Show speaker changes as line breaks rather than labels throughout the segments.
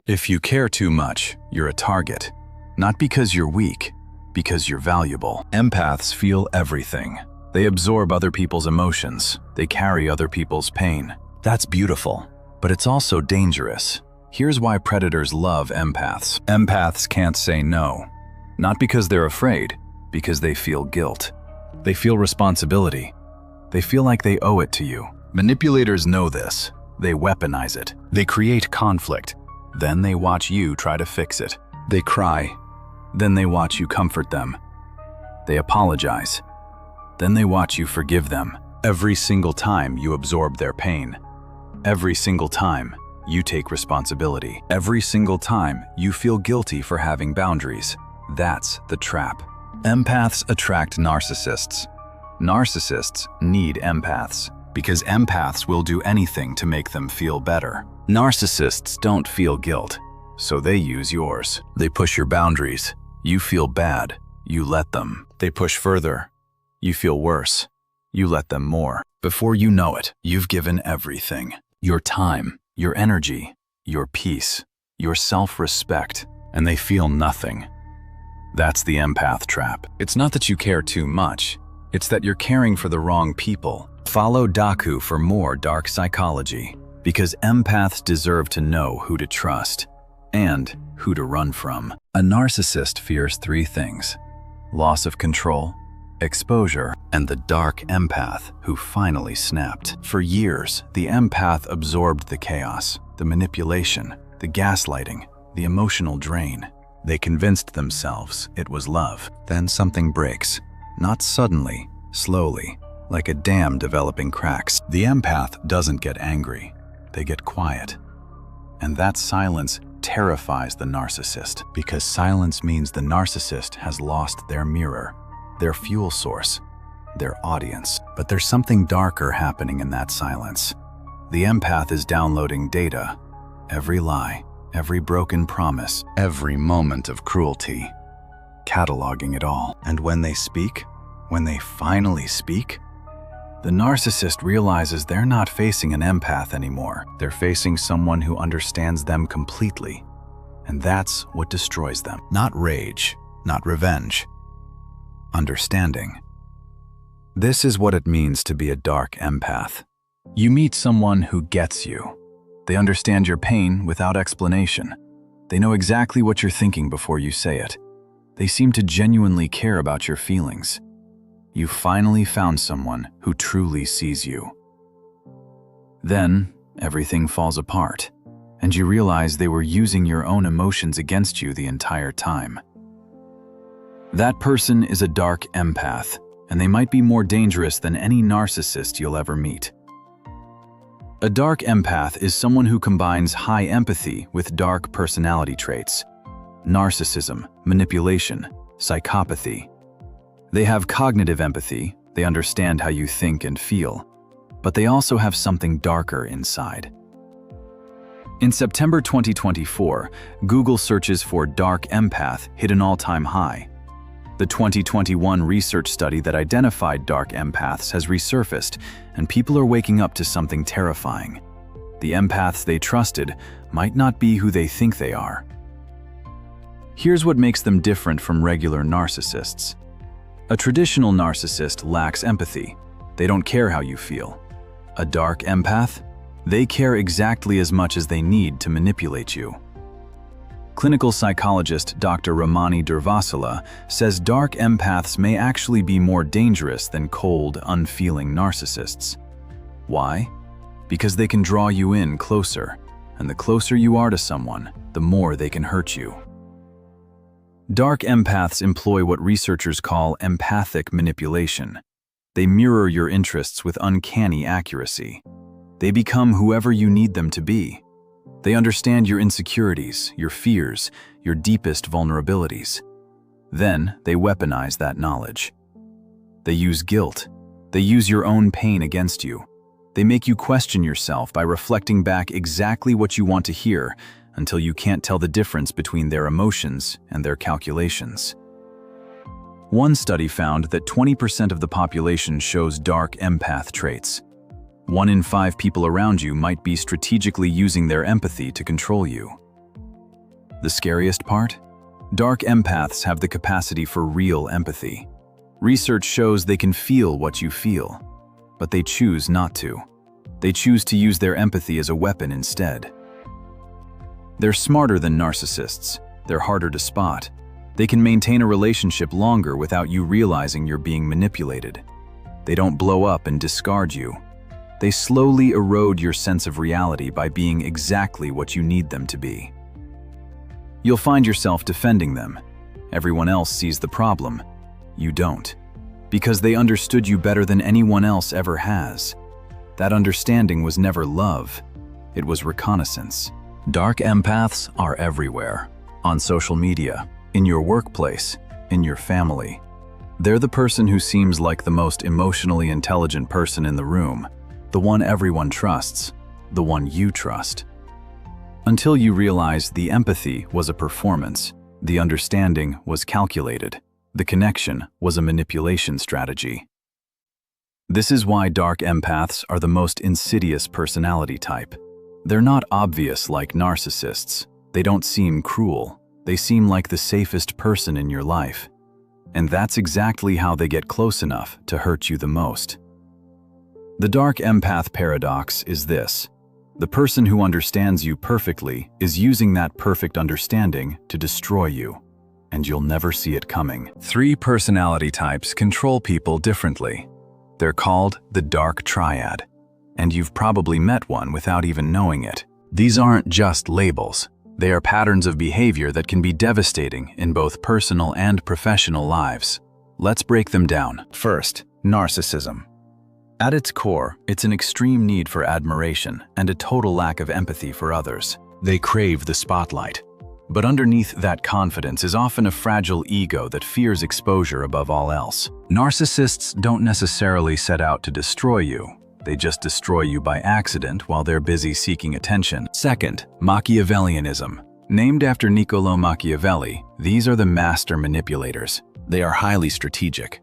If you care too much, you're a target. Not because you're weak, because you're valuable. Empaths feel everything. They absorb other people's emotions. They carry other people's pain. That's beautiful, but it's also dangerous. Here's why predators love empaths. Empaths can't say no. Not because they're afraid, because they feel guilt. They feel responsibility. They feel like they owe it to you. Manipulators know this. They weaponize it. They create conflict. Then they watch you try to fix it. They cry. Then they watch you comfort them. They apologize. Then they watch you forgive them. Every single time you absorb their pain. Every single time you take responsibility. Every single time you feel guilty for having boundaries. That's the trap. Empaths attract narcissists. Narcissists need empaths because empaths will do anything to make them feel better. Narcissists don't feel guilt, so they use yours. They push your boundaries. You feel bad. You let them. They push further. You feel worse. You let them more. Before you know it, you've given everything. Your time, your energy, your peace, your self-respect, and they feel nothing. That's the empath trap. It's not that you care too much. It's that you're caring for the wrong people. Follow Daku for more dark psychology, because empaths deserve to know who to trust and who to run from. A narcissist fears three things: loss of control, exposure, and the dark empath who finally snapped. For years, the empath absorbed the chaos, the manipulation, the gaslighting, the emotional drain. They convinced themselves it was love. Then something breaks. Not suddenly, slowly, like a dam developing cracks. The empath doesn't get angry. They get quiet. And that silence terrifies the narcissist, because silence means the narcissist has lost their mirror, their fuel source, their audience. But there's something darker happening in that silence. The empath is downloading data, every lie, every broken promise, every moment of cruelty, cataloging it all. And when they speak, when they finally speak, the narcissist realizes they're not facing an empath anymore. They're facing someone who understands them completely. And that's what destroys them. Not rage, not revenge. Understanding. This is what it means to be a dark empath. You meet someone who gets you. They understand your pain without explanation. They know exactly what you're thinking before you say it. They seem to genuinely care about your feelings. You finally found someone who truly sees you. Then, everything falls apart, and you realize they were using your own emotions against you the entire time. That person is a dark empath, and they might be more dangerous than any narcissist you'll ever meet. A dark empath is someone who combines high empathy with dark personality traits: narcissism, manipulation, psychopathy. They have cognitive empathy, they understand how you think and feel, but they also have something darker inside. In September 2024, Google searches for dark empath hit an all-time high. The 2021 research study that identified dark empaths has resurfaced, and people are waking up to something terrifying. The empaths they trusted might not be who they think they are. Here's what makes them different from regular narcissists. A traditional narcissist lacks empathy. They don't care how you feel. A dark empath? They care exactly as much as they need to manipulate you. Clinical psychologist Dr. Ramani Durvasula says dark empaths may actually be more dangerous than cold, unfeeling narcissists. Why? Because they can draw you in closer, and the closer you are to someone, the more they can hurt you. Dark empaths employ what researchers call empathic manipulation. They mirror your interests with uncanny accuracy. They become whoever you need them to be. They understand your insecurities, your fears, your deepest vulnerabilities. Then they weaponize that knowledge. They use guilt. They use your own pain against you. They make you question yourself by reflecting back exactly what you want to hear until you can't tell the difference between their emotions and their calculations. One study found that 20% of the population shows dark empath traits. 1 in 5 people around you might be strategically using their empathy to control you. The scariest part? Dark empaths have the capacity for real empathy. Research shows they can feel what you feel, but they choose not to. They choose to use their empathy as a weapon instead. They're smarter than narcissists. They're harder to spot. They can maintain a relationship longer without you realizing you're being manipulated. They don't blow up and discard you. They slowly erode your sense of reality by being exactly what you need them to be. You'll find yourself defending them. Everyone else sees the problem. You don't. Because they understood you better than anyone else ever has. That understanding was never love. It was reconnaissance. Dark empaths are everywhere. On social media, in your workplace, in your family. They're the person who seems like the most emotionally intelligent person in the room, the one everyone trusts, the one you trust. Until you realize the empathy was a performance, the understanding was calculated, the connection was a manipulation strategy. This is why dark empaths are the most insidious personality type. They're not obvious like narcissists. They don't seem cruel. They seem like the safest person in your life. And that's exactly how they get close enough to hurt you the most. The dark empath paradox is this. The person who understands you perfectly is using that perfect understanding to destroy you, and you'll never see it coming. 3 personality types control people differently. They're called the Dark Triad, and you've probably met one without even knowing it. These aren't just labels. They are patterns of behavior that can be devastating in both personal and professional lives. Let's break them down. First, narcissism. At its core, it's an extreme need for admiration and a total lack of empathy for others. They crave the spotlight. But underneath that confidence is often a fragile ego that fears exposure above all else. Narcissists don't necessarily set out to destroy you. They just destroy you by accident while they're busy seeking attention. Second, Machiavellianism. Named after Niccolò Machiavelli, these are the master manipulators. They are highly strategic.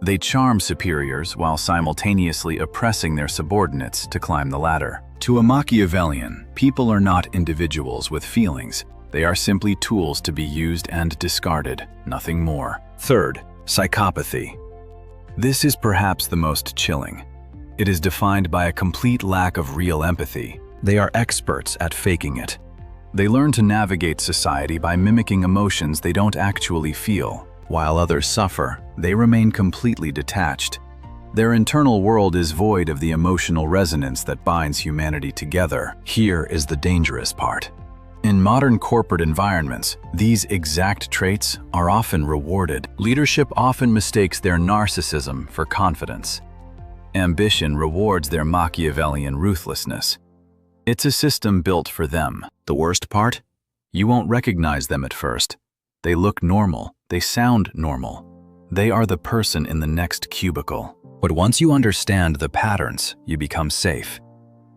They charm superiors while simultaneously oppressing their subordinates to climb the ladder. To a Machiavellian, people are not individuals with feelings. They are simply tools to be used and discarded, nothing more. Third, psychopathy. This is perhaps the most chilling. It is defined by a complete lack of real empathy. They are experts at faking it. They learn to navigate society by mimicking emotions they don't actually feel. While others suffer, they remain completely detached. Their internal world is void of the emotional resonance that binds humanity together. Here is the dangerous part. In modern corporate environments, these exact traits are often rewarded. Leadership often mistakes their narcissism for confidence. Ambition rewards their Machiavellian ruthlessness. It's a system built for them. The worst part? You won't recognize them at first. They look normal. They sound normal. They are the person in the next cubicle. But once you understand the patterns, you become safe.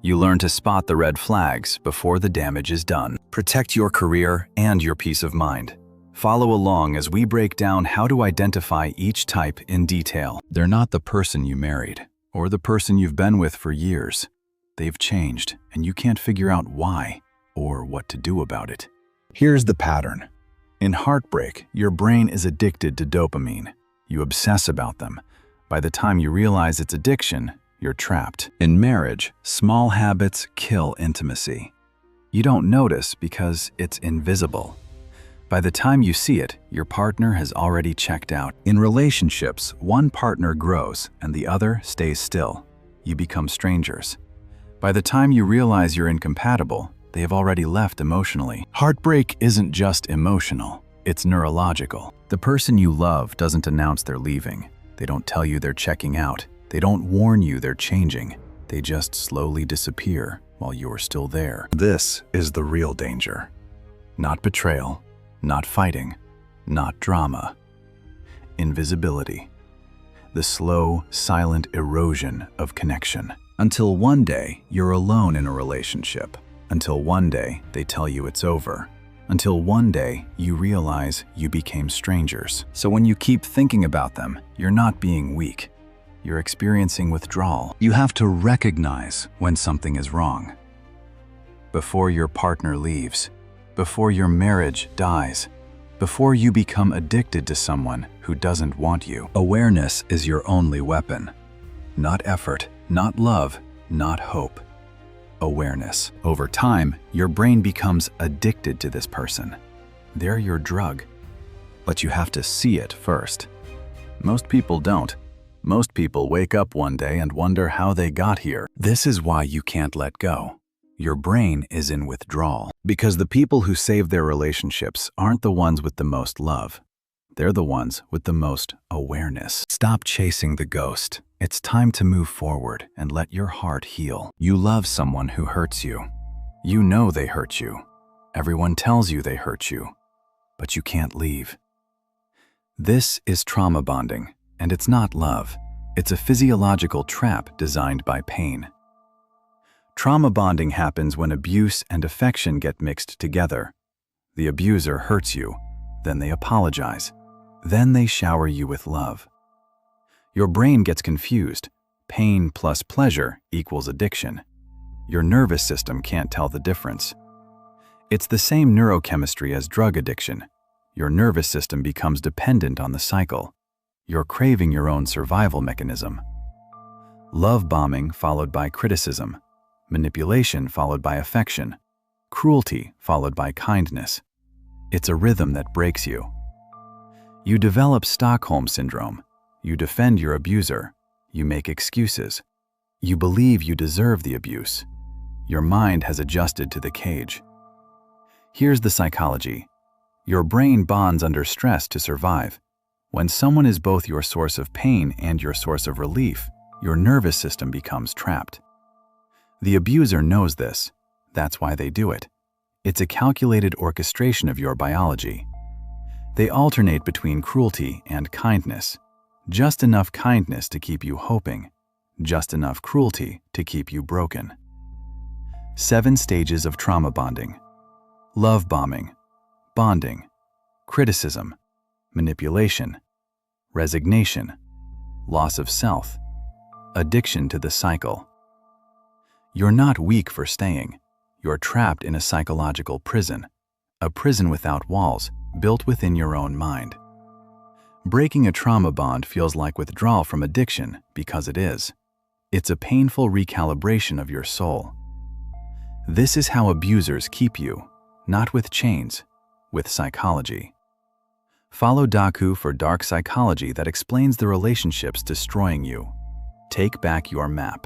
You learn to spot the red flags before the damage is done. Protect your career and your peace of mind. Follow along as we break down how to identify each type in detail. They're not the person you married, or the person you've been with for years. They've changed, and you can't figure out why or what to do about it. Here's the pattern. In heartbreak, your brain is addicted to dopamine. You obsess about them. By the time you realize it's addiction, you're trapped. In marriage, small habits kill intimacy. You don't notice because it's invisible. By the time you see it, your partner has already checked out. In relationships, one partner grows and the other stays still. You become strangers. By the time you realize you're incompatible, they have already left emotionally. Heartbreak isn't just emotional, it's neurological. The person you love doesn't announce they're leaving. They don't tell you they're checking out. They don't warn you they're changing. They just slowly disappear while you're still there. This is the real danger. Not betrayal, not fighting, not drama. Invisibility. The slow, silent erosion of connection. Until one day, you're alone in a relationship. Until one day, they tell you it's over. Until one day, you realize you became strangers. So when you keep thinking about them, you're not being weak. You're experiencing withdrawal. You have to recognize when something is wrong. Before your partner leaves, before your marriage dies, before you become addicted to someone who doesn't want you. Awareness is your only weapon. Not effort, not love, not hope. Awareness. Over time, your brain becomes addicted to this person. They're your drug. But you have to see it first. Most people don't. Most people wake up one day and wonder how they got here. This is why you can't let go. Your brain is in withdrawal. Because the people who save their relationships aren't the ones with the most love. They're the ones with the most awareness. Stop chasing the ghost. It's time to move forward and let your heart heal. You love someone who hurts you. You know they hurt you. Everyone tells you they hurt you. But you can't leave. This is trauma bonding, and it's not love. It's a physiological trap designed by pain. Trauma bonding happens when abuse and affection get mixed together. The abuser hurts you, then they apologize. Then they shower you with love. Your brain gets confused. Pain plus pleasure equals addiction. Your nervous system can't tell the difference. It's the same neurochemistry as drug addiction. Your nervous system becomes dependent on the cycle. You're craving your own survival mechanism. Love bombing followed by criticism. Manipulation followed by affection. Cruelty followed by kindness. It's a rhythm that breaks you. You develop Stockholm syndrome. You defend your abuser. You make excuses. You believe you deserve the abuse. Your mind has adjusted to the cage. Here's the psychology. Your brain bonds under stress to survive. When someone is both your source of pain and your source of relief, your nervous system becomes trapped. The abuser knows this. That's why they do it. It's a calculated orchestration of your biology. They alternate between cruelty and kindness. Just enough kindness to keep you hoping. Just enough cruelty to keep you broken. 7 stages of trauma bonding. Love bombing, bonding, criticism, manipulation, resignation, loss of self, addiction to the cycle. You're not weak for staying. You're trapped in a psychological prison, a prison without walls, built within your own mind. Breaking a trauma bond feels like withdrawal from addiction because it is. It's a painful recalibration of your soul. This is how abusers keep you, not with chains, with psychology. Follow Daku for dark psychology that explains the relationships destroying you. Take back your map.